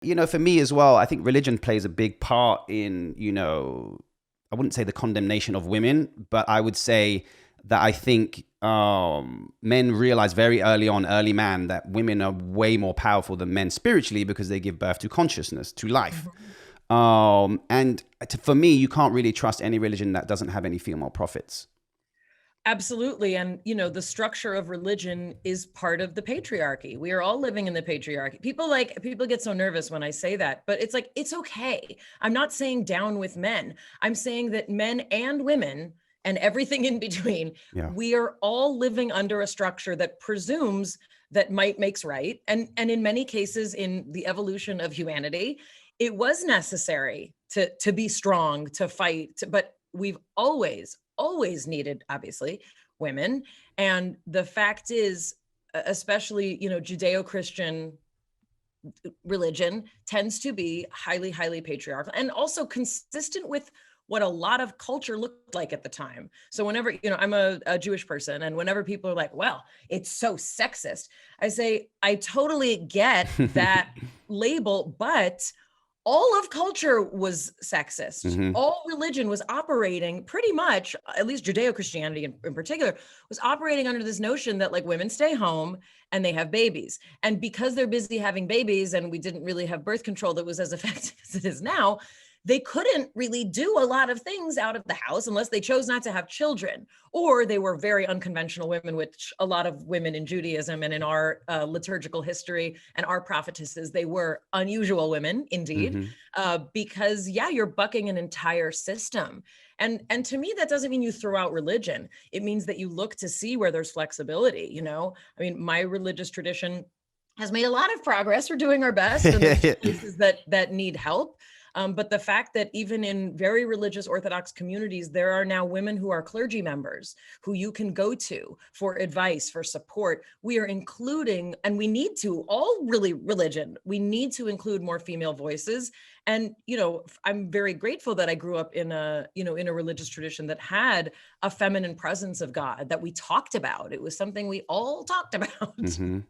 For me as well, I think religion plays a big part in, I wouldn't say the condemnation of women, but I would say that I think men realize very early man, that women are way more powerful than men spiritually because they give birth to consciousness, to life. Mhm. For me, you can't really trust any religion that doesn't have any female prophets. Absolutely. And, the structure of religion is part of the patriarchy. We are all living in the patriarchy. People get so nervous when I say that, but it's like, it's okay. I'm not saying down with men. I'm saying that men and women and everything in between, Yeah. we are all living under a structure that presumes that might makes right. And in many cases in the evolution of humanity, it was necessary to be strong, to fight, but we've always needed, obviously, women. And the fact is, especially, Judeo-Christian religion tends to be highly, highly patriarchal and also consistent with what a lot of culture looked like at the time. So whenever, I'm a Jewish person, and whenever people are like, well, it's so sexist, I say, I totally get that label, but all of culture was sexist. Hmm. All religion was operating pretty much, at least Judeo-Christianity in particular, was operating under this notion that like women stay home and they have babies. And because they're busy having babies and we didn't really have birth control that was as effective as it is now, they couldn't really do a lot of things out of the house unless they chose not to have children, or they were very unconventional women, which a lot of women in Judaism and in our liturgical history and our prophetesses, they were unusual women indeed, Hmm. because you're bucking an entire system. And to me, that doesn't mean you throw out religion. It means that you look to see where there's flexibility. I mean, my religious tradition has made a lot of progress. We're doing our best, and there's places that need help. But the fact that even in very religious Orthodox communities, there are now women who are clergy members who you can go to for advice, for support. We are including, and we need to, all really religion, we need to include more female voices. And, I'm very grateful that I grew up in a religious tradition that had a feminine presence of God that we talked about. It was something we all talked about. Hmm.